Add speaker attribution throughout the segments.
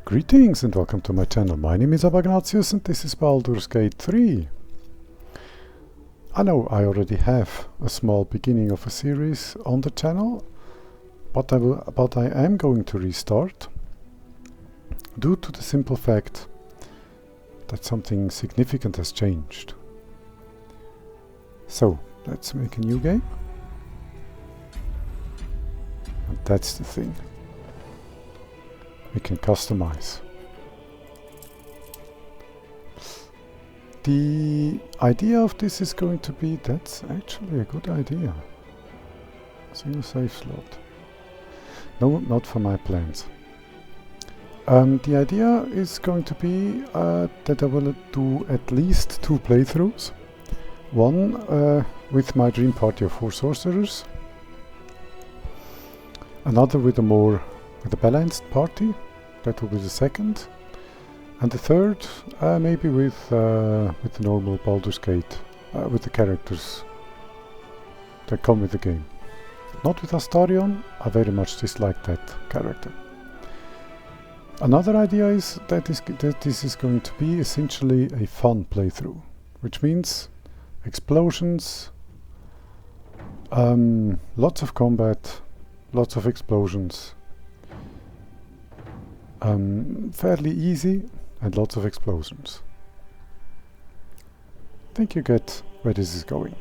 Speaker 1: Greetings and welcome to my channel. My name is Abagnatius and this is Baldur's Gate 3. I know I already have a small beginning of a series on the channel, but I am going to restart due to the simple fact that something significant has changed. So let's make a new game. And that's the thing. We can customize. The idea of this is going to be, that's actually a good idea. Single save slot. No, not for my plans. The idea is going to be that I will do at least 2 playthroughs. One with my dream party of 4 sorcerers. Another with a balanced party. That will be the second. And the third, maybe with the normal Baldur's Gate, with the characters that come with the game. Not with Astarion, I very much dislike that character. Another idea is that this is going to be essentially a fun playthrough, which means explosions, lots of combat, lots of explosions, fairly easy, and lots of explosions. I think you get where this is going,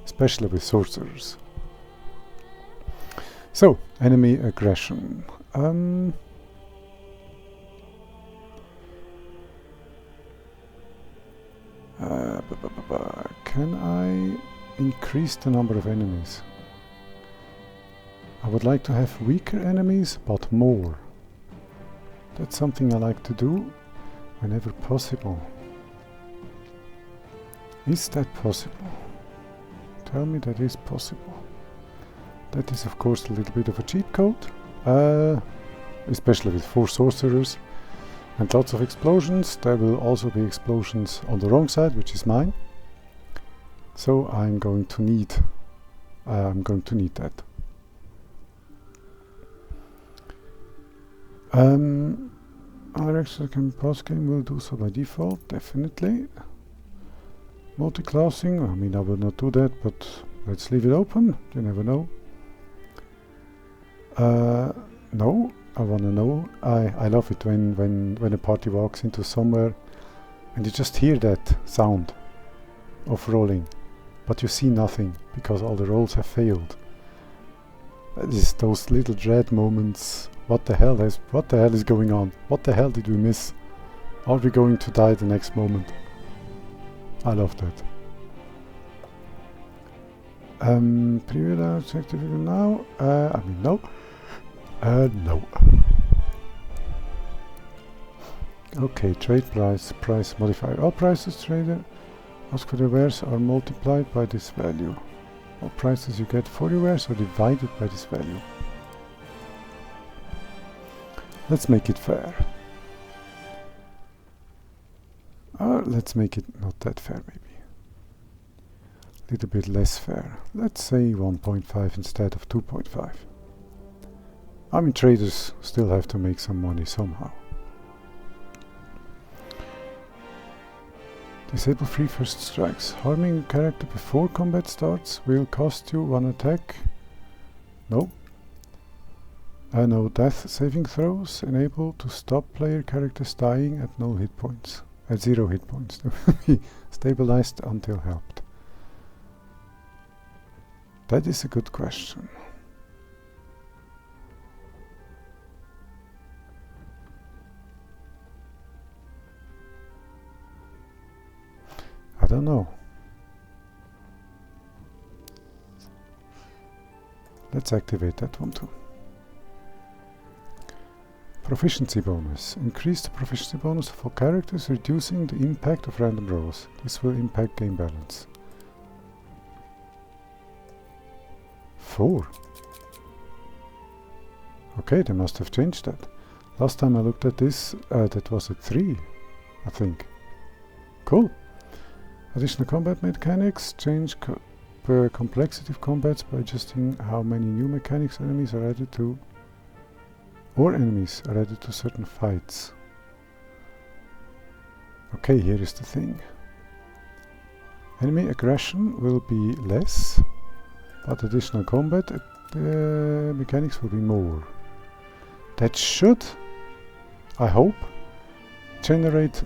Speaker 1: especially with sorcerers. So, enemy aggression. Can I increase the number of enemies? I would like to have weaker enemies, but more. That's something I like to do whenever possible. Is that possible? Tell me that is possible. That is of course a little bit of a cheat code, especially with 4 sorcerers and lots of explosions. There will also be explosions on the wrong side, which is mine. So I'm going to need that. Other extras can post game will do so by default, definitely. Multi-classing, I mean I will not do that, but let's leave it open, you never know. No, I wanna know. I love it when a party walks into somewhere and you just hear that sound of rolling, but you see nothing because all the rolls have failed. It's those little dread moments. What the hell is going on? What the hell did we miss? Are we going to die the next moment? I love that. Preview objective now. I mean no. No. Okay, trade price modifier. All prices traded ask for the wares are multiplied by this value. All prices you get for your wares are divided by this value. Let's make it fair. Or let's make it not that fair, maybe. A little bit less fair. Let's say 1.5 instead of 2.5. I mean, traders still have to make some money somehow. Disable 3 first strikes. Harming a character before combat starts will cost you 1 attack. No. No death saving throws. Enable to stop player characters dying at 0 hit points. At 0 hit points. They will be stabilized until helped. That is a good question. I don't know. Let's activate that one too. Proficiency bonus. Increase the proficiency bonus for characters, reducing the impact of random rolls. This will impact game balance. 4. Okay, they must have changed that. Last time I looked at this, that was a 3, I think. Cool. Additional combat mechanics. Change complexity of combats by adjusting how many new mechanics enemies are added to or enemies are added to certain fights. Okay, here is the thing. Enemy aggression will be less, but additional combat mechanics will be more. That should, I hope, generate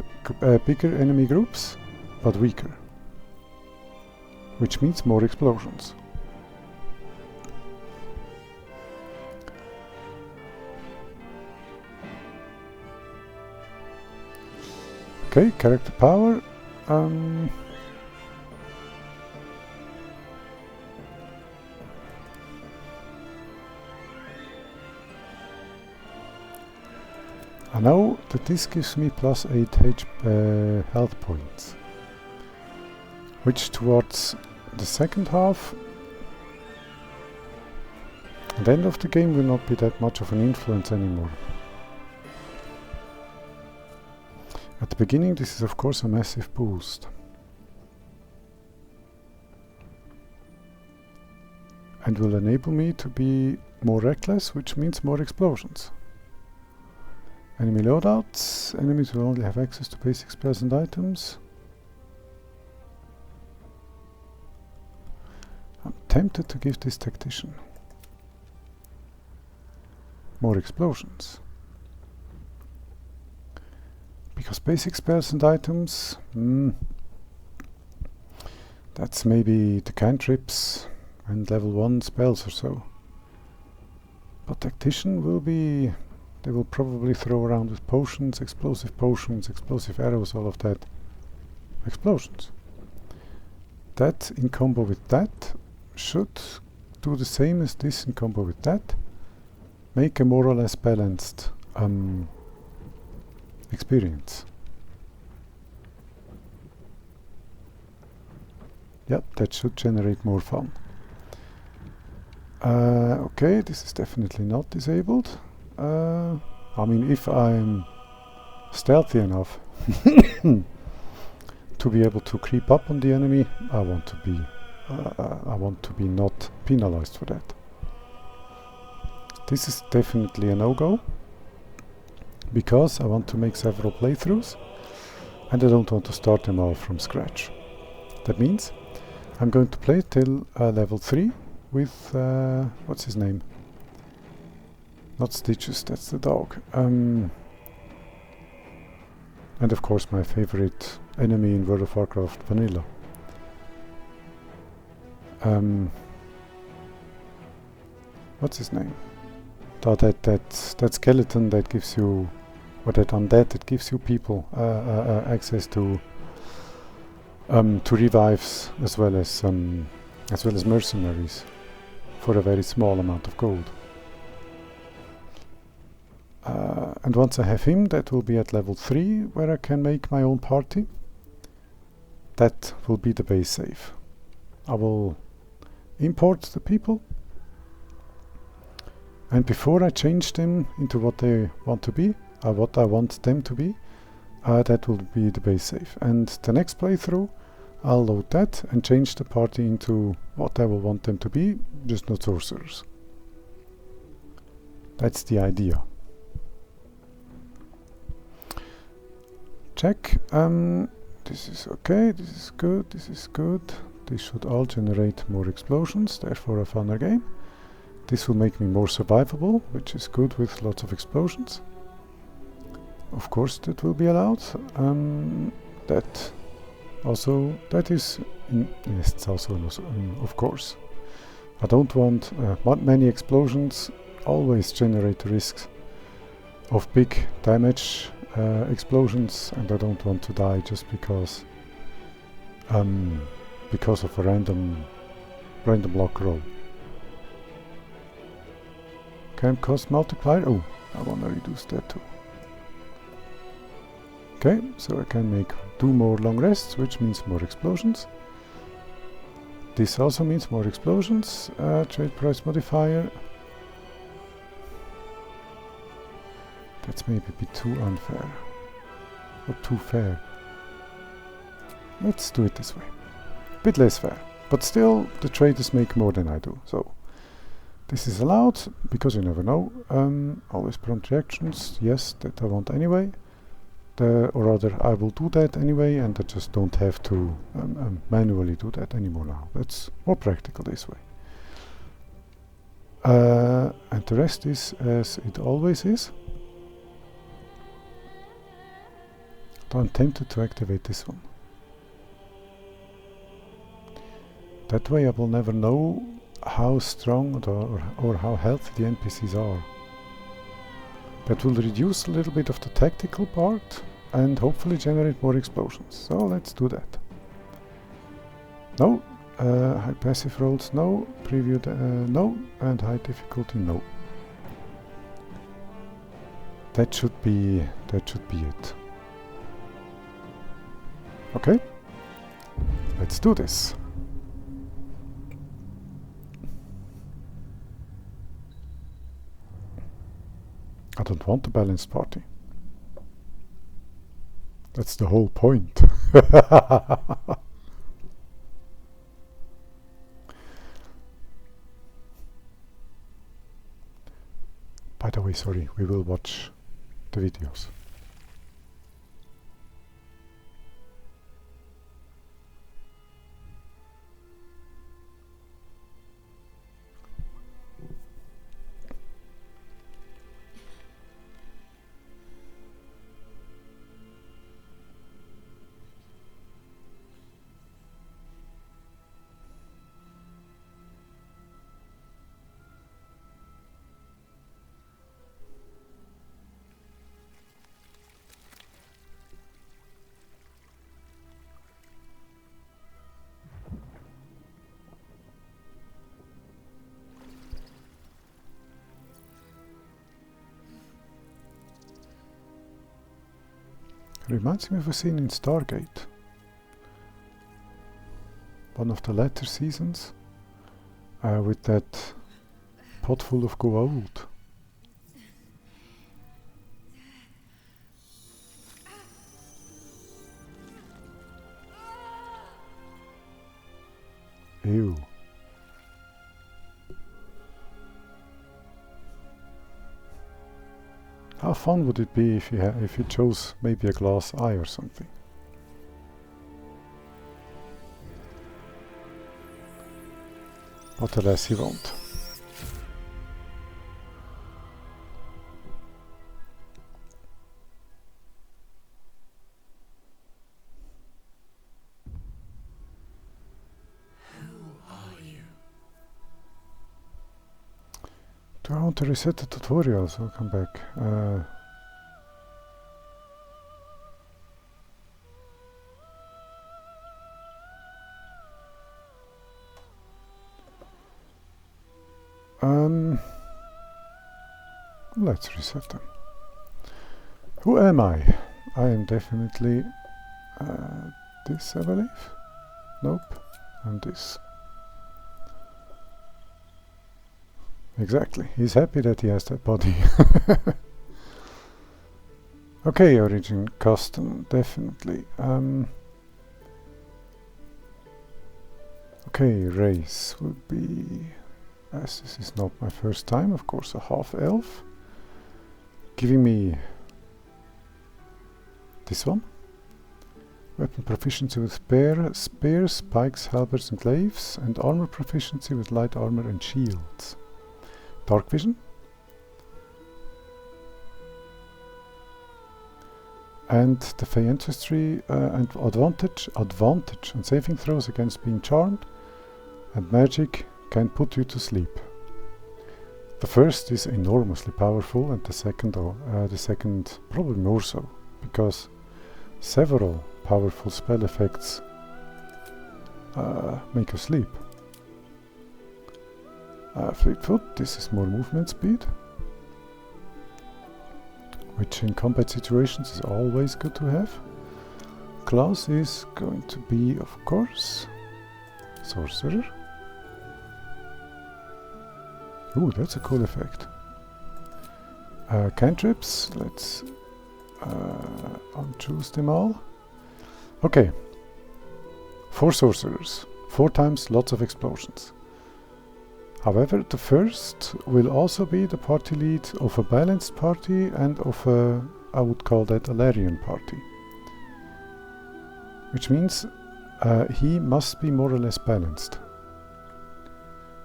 Speaker 1: bigger enemy groups, but weaker. Which means more explosions. Okay, character power. I know that this gives me plus 8 health points, which towards the second half at the end of the game will not be that much of an influence anymore. At the beginning this is of course a massive boost. And will enable me to be more reckless, which means more explosions. Enemy loadouts. Enemies will only have access to basic spells and items. I'm tempted to give this tactician more explosions. Because basic spells and items, that's maybe the cantrips and level 1 spells or so. But tactician will be, they will probably throw around with potions, explosive arrows, all of that. Explosions. That in combo with that should do the same as this in combo with that. Make a more or less balanced experience. Yep, that should generate more fun. Okay, this is definitely not disabled. I mean, if I'm stealthy enough to be able to creep up on the enemy, I want to be not penalized for that. This is definitely a no-go, because I want to make several playthroughs and I don't want to start them all from scratch. That means I'm going to play till level 3 with, what's his name? Not Stitches, that's the dog. And of course my favorite enemy in World of Warcraft Vanilla. What's his name? That skeleton that gives you, or that undead that gives you people access to revives as well as mercenaries for a very small amount of gold. And once I have him, that will be at level 3, where I can make my own party. That will be the base save. I will import the people, and before I change them into what they want to be, what I want them to be, that will be the base save. And the next playthrough, I'll load that and change the party into what I will want them to be, just not sorcerers. That's the idea. Check. This is okay, this is good, this is good. This should all generate more explosions, therefore a funner game. This will make me more survivable, which is good with lots of explosions. Of course that will be allowed. That is, yes, it's also of course. I don't want many explosions, always generate the risks of big damage explosions, and I don't want to die just because of a random block roll. Camp cost multiplier. Oh, I want to reduce that too. Okay, so I can do more long rests, which means more explosions. This also means more explosions. Trade price modifier. That's maybe a bit too unfair. Or too fair. Let's do it this way. A bit less fair. But still, the traders make more than I do. So, This is allowed, because you never know. Always prompt reactions, yes, that I want anyway. Or rather, I will do that anyway, and I just don't have to manually do that anymore now. That's more practical this way. And the rest is as it always is. I'm tempted to activate this one. That way I will never know how strong or how healthy the NPCs are. That will reduce a little bit of the tactical part and hopefully generate more explosions. So let's do that. No. High passive rolls, no. Preview, no. And high difficulty, no. That should be it. Okay. Let's do this. I don't want a balanced party. That's the whole point. By the way, sorry, we will watch the videos. Reminds me of a scene in Stargate. One of the latter seasons. With that pot full of gold. Ew. How fun would it be if you chose maybe a glass eye or something? What else you want? Do I want to reset the tutorials? I'll come back. Let's reset them. Who am I? I am definitely this, I believe. Nope. And this. Exactly. He's happy that he has that body. Okay, origin custom, definitely. Okay, race would be, as this is not my first time, of course, a half-elf. Giving me this one. Weapon proficiency with spears, spikes, halberds and glaives, and armor proficiency with light armor and shields. Dark vision. And the Fey ancestry and advantage on saving throws against being charmed, and magic can put you to sleep. The first is enormously powerful, and the second probably more so, because several powerful spell effects make you sleep. Fleetfoot, this is more movement speed, which in combat situations is always good to have. Class is going to be, of course, Sorcerer. Ooh, that's a cool effect. Cantrips, let's unchoose them all. Okay, 4 sorcerers, 4 times lots of explosions. However, the first will also be the party lead of a balanced party and of a, I would call that a Larian party. Which means he must be more or less balanced.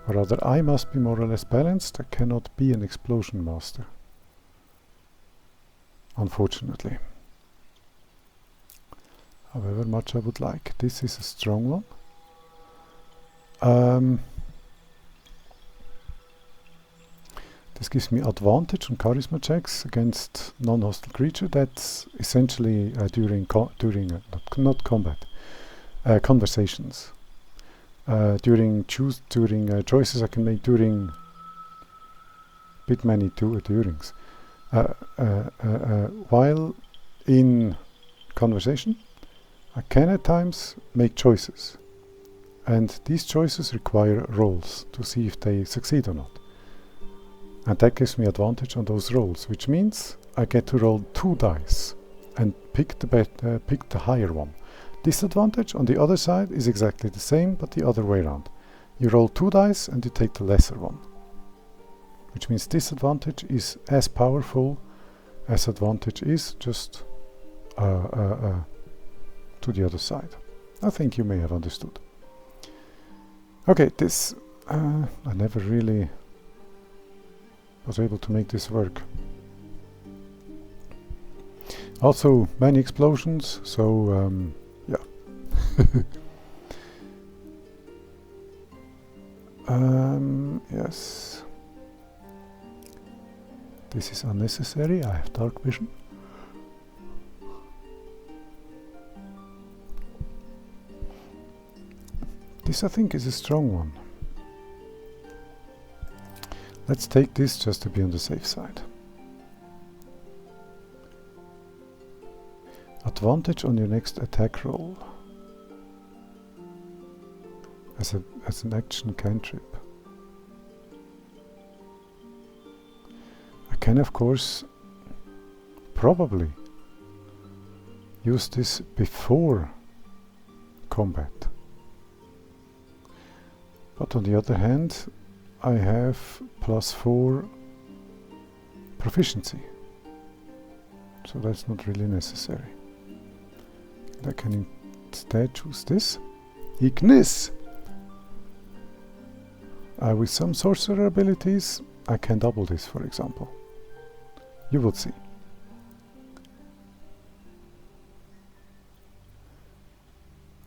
Speaker 1: Or rather, I must be more or less balanced. I cannot be an explosion master. Unfortunately. However much I would like. This is a strong one. This gives me advantage on charisma checks against non-hostile creature. That's essentially during not combat, conversations. During choices I can make during bit many durings. While in conversation, I can at times make choices, and these choices require rolls to see if they succeed or not. And that gives me advantage on those rolls, which means I get to roll 2 dice and pick the higher one. Disadvantage on the other side is exactly the same, but the other way around. You roll 2 dice and you take the lesser one, which means disadvantage is as powerful as advantage is, just to the other side. I think you may have understood. Okay, this I never really was able to make this work. Also many explosions, so yeah. Yes. This is unnecessary. I have dark vision. This I think is a strong one. Let's take this just to be on the safe side. Advantage on your next attack roll. As an action cantrip. I can of course probably use this before combat. But on the other hand, I have +4 proficiency, so that's not really necessary. I can instead choose this. Ignis! With some sorcerer abilities, I can double this, for example. You will see.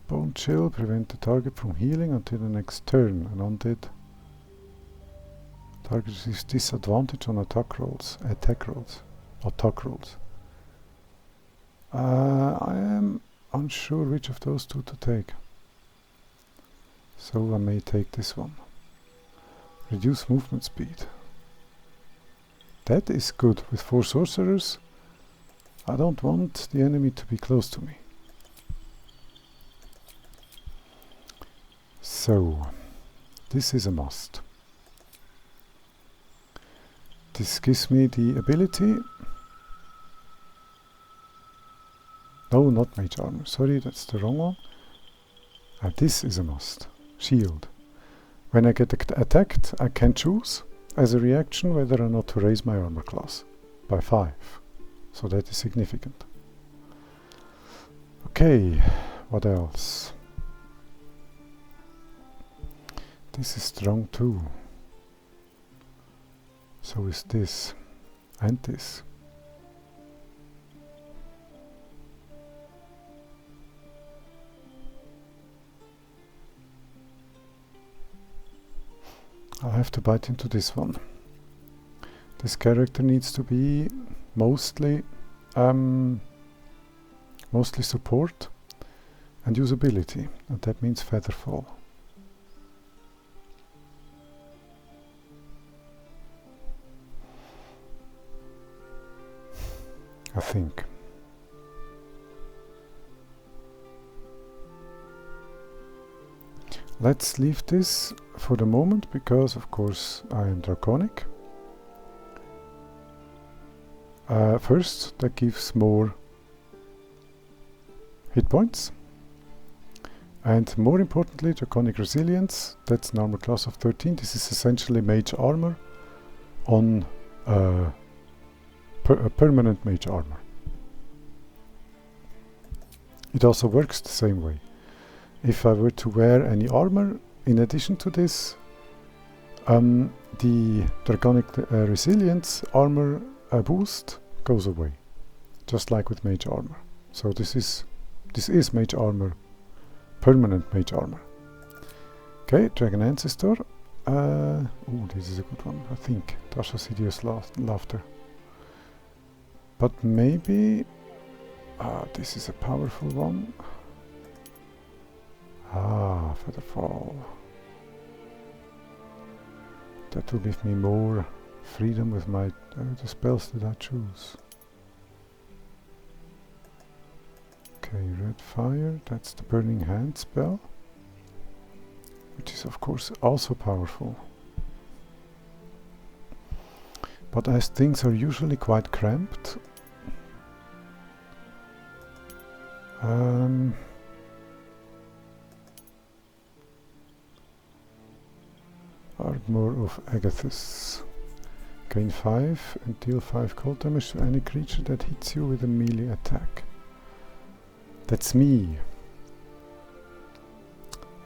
Speaker 1: Bone chill, prevent the target from healing until the next turn. An undead target receives disadvantage on attack rolls. I am unsure which of those two to take, so I may take this one. Reduce movement speed. That is good. With 4 sorcerers, I don't want the enemy to be close to me. So, this is a must. This gives me the ability... No, not mage armor. Sorry, that's the wrong one. This is a must. Shield. When I get attacked, I can choose as a reaction whether or not to raise my armor class by 5. So that is significant. Okay, what else? This is strong too. So is this and this. I'll have to bite into this one. This character needs to be mostly support and usability, and that means Featherfall. I think. Let's leave this for the moment, because of course I am draconic. First, that gives more hit points, And more importantly, Draconic Resilience, that's an armor class of 13. This is essentially mage armor on a permanent mage armor. It also works the same way. If I were to wear any armor in addition to this, the Draconic Resilience armor boost goes away, just like with mage armor. So this is mage armor, permanent mage armor. Okay, Dragon Ancestor. Oh, this is a good one, I think. Tasha's Hideous Laughter. But maybe... this is a powerful one. Featherfall. That will give me more freedom with my the spells that I choose. Okay, Red Fire, that's the Burning Hand spell, which is of course also powerful. But as things are usually quite cramped, Armor of Agathis. Gain 5 and deal 5 cold damage to any creature that hits you with a melee attack. That's me.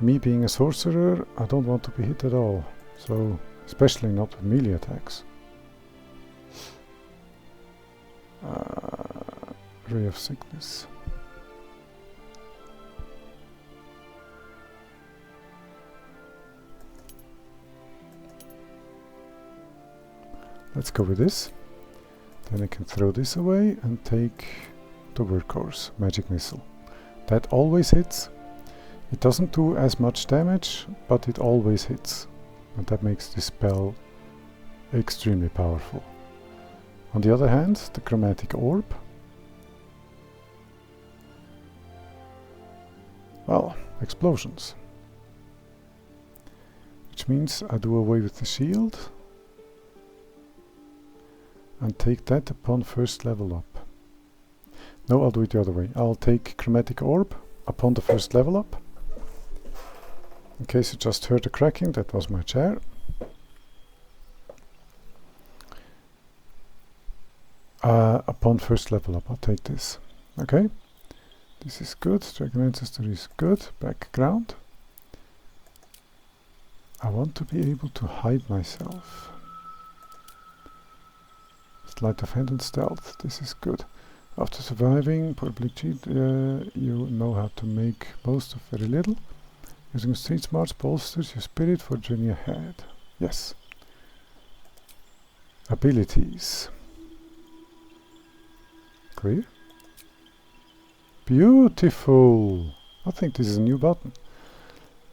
Speaker 1: Me being a sorcerer, I don't want to be hit at all. So, especially not with melee attacks. Ray of Sickness. Let's go with this. Then I can throw this away and take the workhorse, Magic Missile. That always hits. It doesn't do as much damage, but it always hits. And that makes this spell extremely powerful. On the other hand, the Chromatic Orb. Well, explosions. Which means I do away with the shield. And take that upon first level up. No, I'll do it the other way. I'll take Chromatic Orb upon the first level up. In case you just heard the cracking, that was my chair. Upon first level up, I'll take this. Okay, this is good. Dragon Ancestor is good. Background. I want to be able to hide myself. Sleight of hand and stealth. This is good. After surviving public cheat, you know how to make most of very little. Using street smarts bolsters your spirit for journey ahead. Yes. Abilities. Clear. Beautiful. I think this is a new button.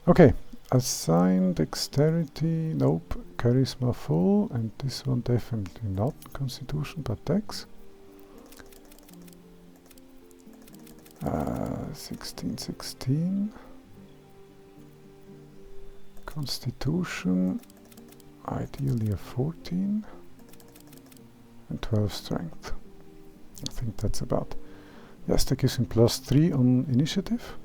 Speaker 1: Okay. Assign dexterity. Nope. Charisma full. And this one definitely not Constitution but Dex. 16. Constitution. Ideally a 14. And 12 strength. I think that's about. Yes, that gives him +3 on initiative.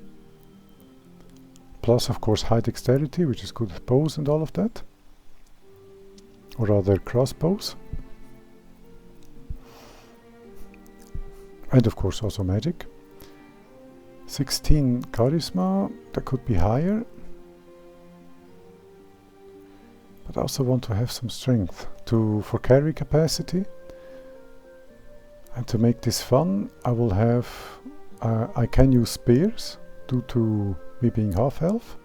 Speaker 1: Plus, of course, high dexterity, which is good with bows and all of that. Or rather, crossbows. And of course, also magic. 16 charisma, that could be higher. But I also want to have some strength for carry capacity. And to make this fun, I will have, I can use spears due to me being half-elf.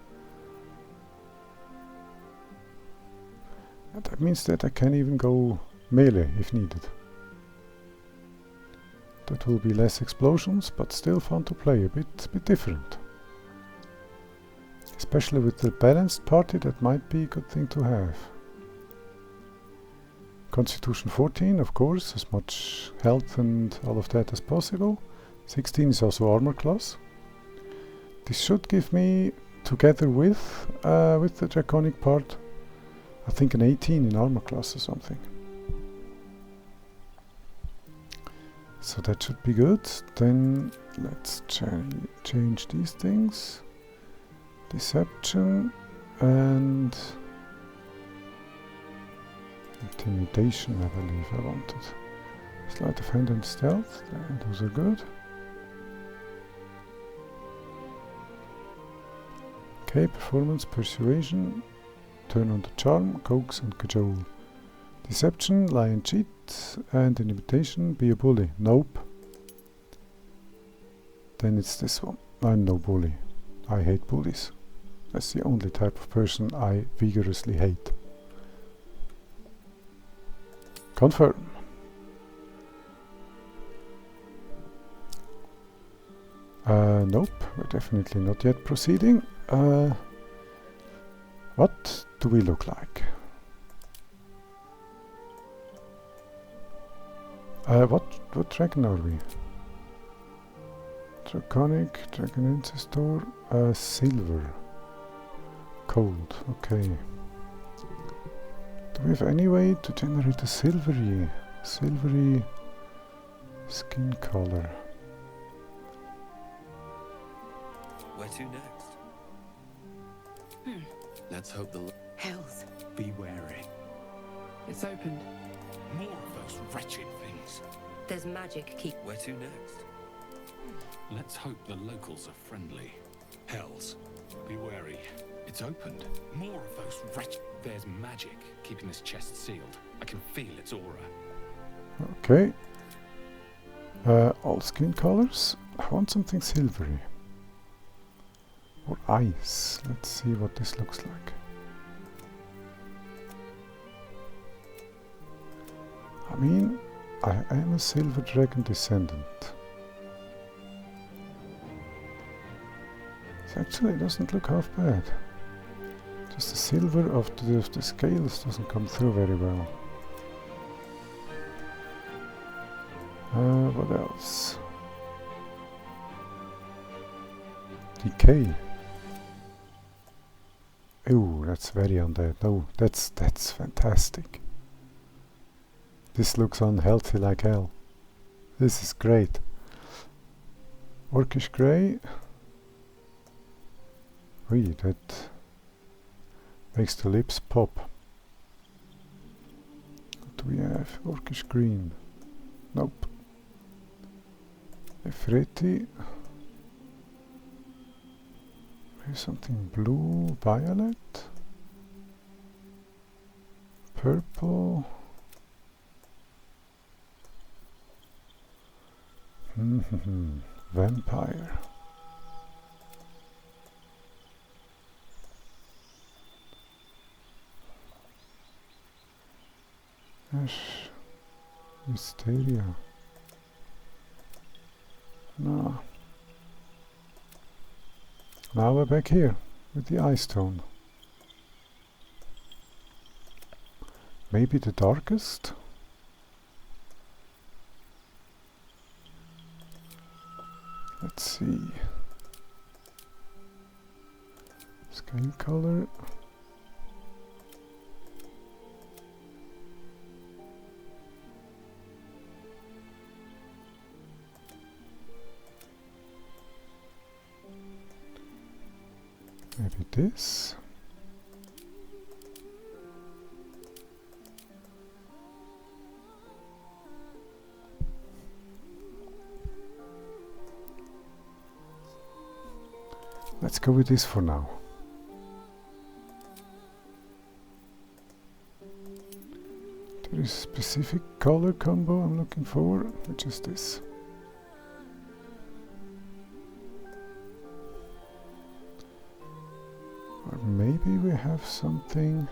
Speaker 1: And that means that I can even go melee if needed. That will be less explosions, but still fun to play, a bit different. Especially with the balanced party, that might be a good thing to have. Constitution 14, of course, as much health and all of that as possible. 16 is also armor class. This should give me, together with the draconic part, I think an 18 in armor class or something. So that should be good. Then let's change these things. Deception and intimidation, I believe I wanted. Sleight of hand and stealth, those are good. Okay, performance, persuasion, turn on the charm, coax and cajole. Deception, lie and cheat, and intimidation, be a bully. Nope. Then it's this one. I'm no bully. I hate bullies. That's the only type of person I vigorously hate. Confirm. Nope, we're definitely not yet proceeding. What do we look like? What dragon are we? Draconic, Dragon Ancestor, Silver. Cold, okay. Do we have any way to generate a silvery skin color?
Speaker 2: Where to next? Let's hope the
Speaker 3: Hells.
Speaker 2: be wary.
Speaker 3: It's opened.
Speaker 2: More of those wretched things.
Speaker 3: There's magic keep.
Speaker 2: Where to next?
Speaker 4: Let's hope the locals are friendly. Hells, be wary. It's opened. More of those wretched... There's magic keeping this chest sealed. I can feel its aura.
Speaker 1: Okay. All skin colors. I want something silvery. Or ice. Let's see what this looks like. I mean, I am a silver dragon descendant. It actually doesn't look half bad. Just the silver of the scales doesn't come through very well. What else? Decay. Ooh, that's very undead. No, that's fantastic. This looks unhealthy like hell. This is great. Orcish grey. Really, that makes the lips pop. What do we have? Orcish green. Nope. Efreti. Maybe something blue, violet. Purple. Vampire. Ash. Mysteria. No. Now we're back here with the ice tone. Maybe the darkest? Let's see. Scale color. Maybe this. Let's go with this for now. There is a specific color combo I'm looking for, which is this. Or maybe we have something.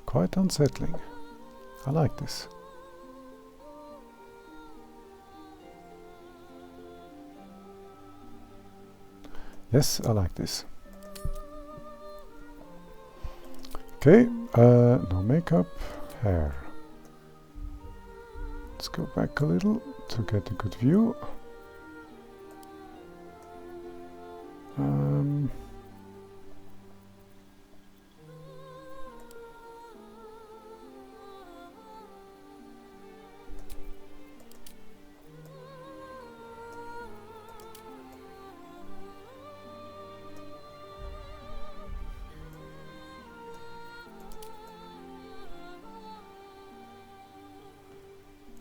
Speaker 1: Quite unsettling. I like this. Yes, I like this. Okay, no makeup, hair. Let's go back a little to get a good view.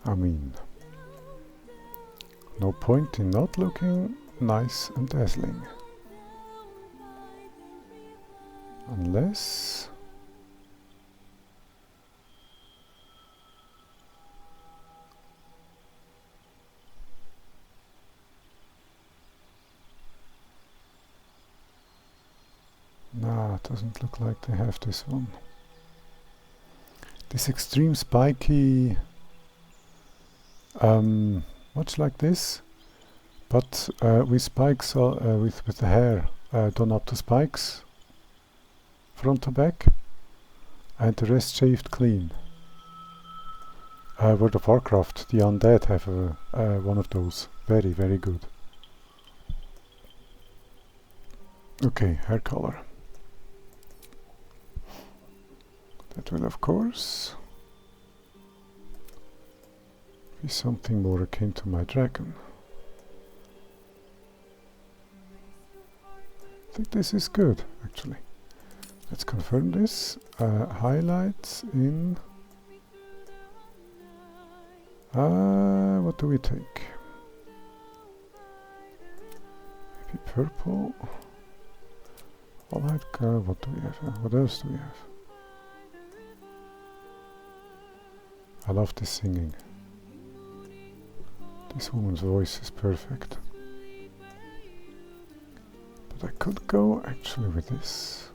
Speaker 1: I mean, no point in not looking nice and dazzling. Unless... Nah, it doesn't look like they have this one. This extreme spiky... much like this, but with spikes, with the hair done up to spikes, front to back, and the rest shaved clean. World of Warcraft, the undead have one of those. Very, very good. Okay, hair color. That will, of course, be something more akin to my dragon. I think this is good, actually. Let's confirm this. Highlights in... what do we take? Maybe purple. Alright, what do we have? What else do we have? I love this singing. This woman's voice is perfect. But I could go actually with this.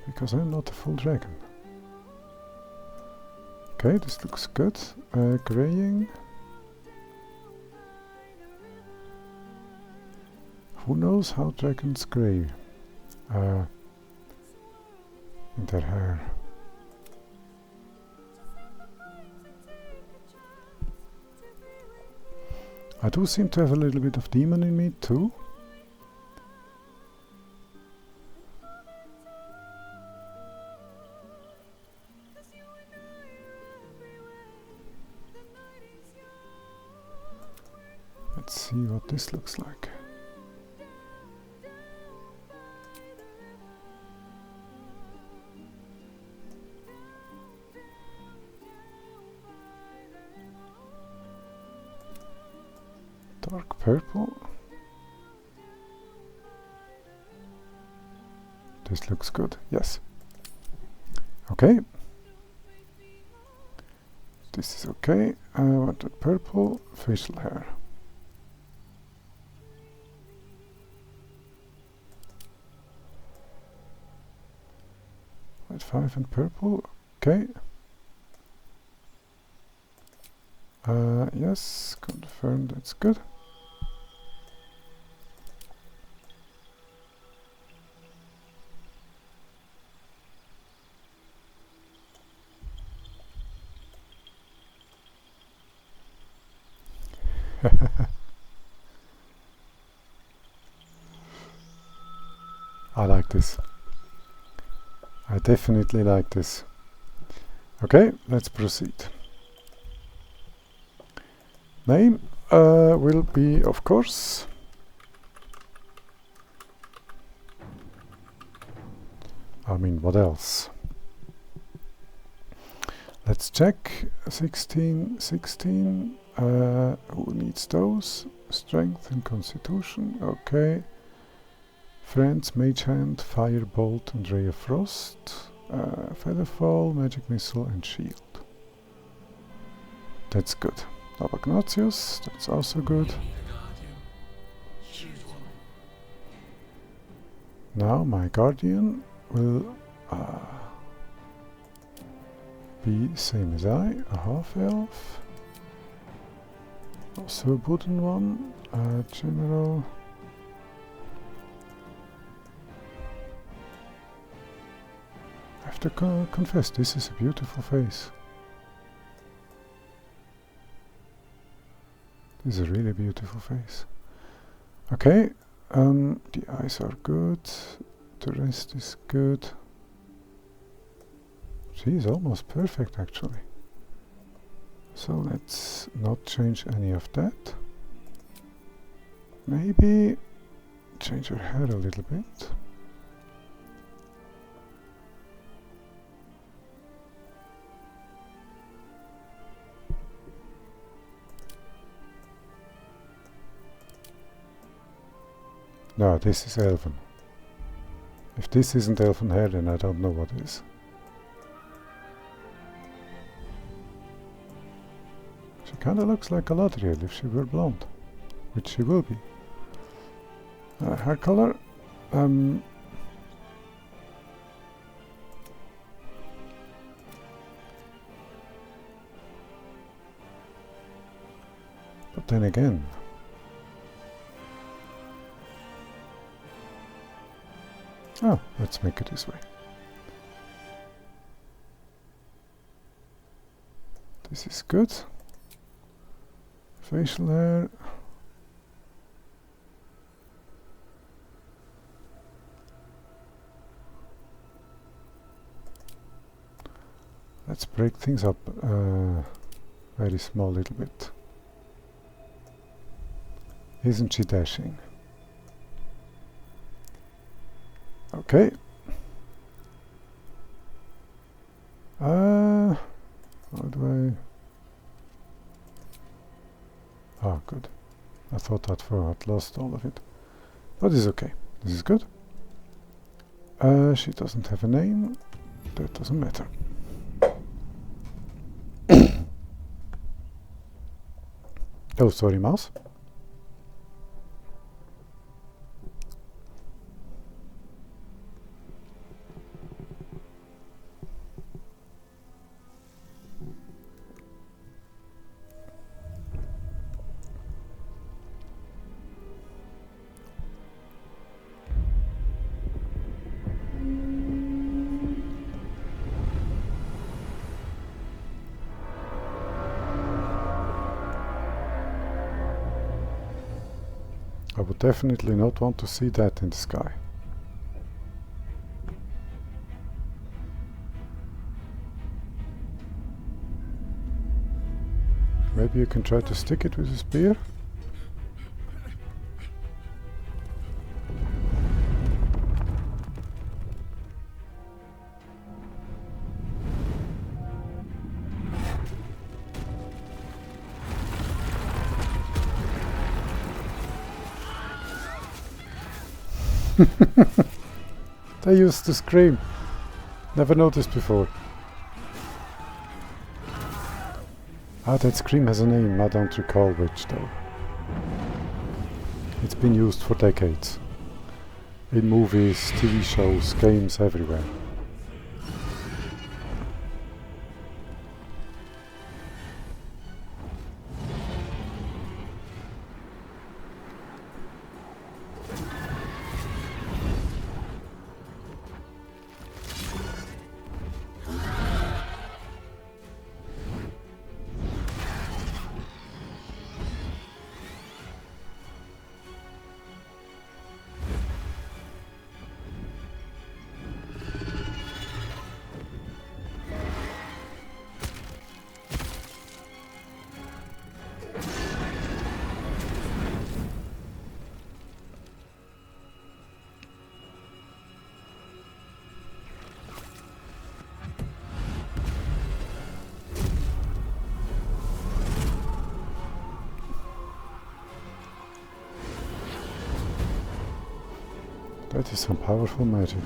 Speaker 1: Because I'm not a full dragon. Okay, this looks good. Graying. Who knows how dragons gray? In their hair. I do seem to have a little bit of demon in me too. Let's see what this looks like. Dark purple. This looks good, yes. Okay. This is okay. I want the purple facial hair. White 5 and purple, okay. Yes, confirm that's good. I like this. I definitely like this. Okay, let's proceed. Name will be, of course, I mean, what else? Let's check. 16, 16. Who needs those? Strength and Constitution. Okay. Friends, Mage Hand, Firebolt and Ray of Frost. Featherfall, Magic Missile and Shield. That's good. Abagnatius, that's also good. Now my Guardian will be same as I, a half-elf. Also a wooden one, General. to confess, this is a beautiful face. This is a really beautiful face. Okay, the eyes are good. The rest is good. She is almost perfect, actually. So let's not change any of that. Maybe change her hair a little bit. No, this is elven. If this isn't elven hair, then I don't know what is. She kinda looks like Galadriel if she were blonde, which she will be. Hair color, but then again, oh, let's make it this way. This is good. Facial hair. Let's break things up very small little bit. Isn't she dashing? Okay. How do I... Ah, good. I thought I'd lost all of it. But it's okay. This is good. She doesn't have a name. That doesn't matter. Oh, sorry, mouse. I would definitely not want to see that in the sky. Maybe you can try to stick it with a spear? They used to scream. Never noticed before. Ah, that scream has a name, I don't recall which though. It's been used for decades. In movies, TV shows, games, everywhere. That is some powerful magic.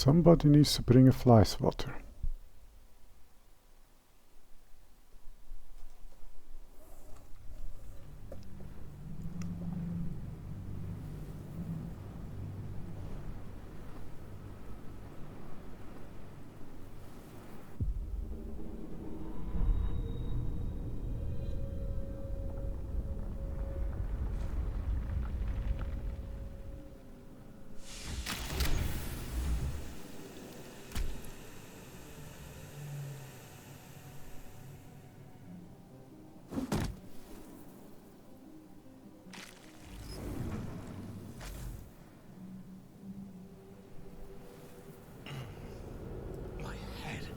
Speaker 1: Somebody needs to bring a fly swatter.
Speaker 2: My head.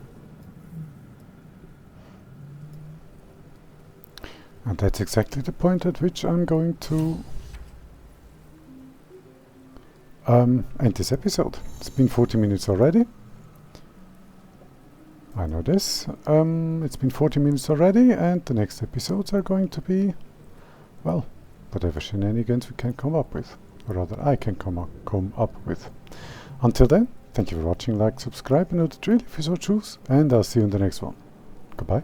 Speaker 1: And that's exactly the point at which I'm going to end this episode. It's been 40 minutes already. I know this. It's been 40 minutes already, and the next episodes are going to be, well, whatever shenanigans we can come up with. Or rather, I can come up with. Until then, thank you for watching, like, subscribe, and know the drill if you so choose, and I'll see you in the next one. Goodbye.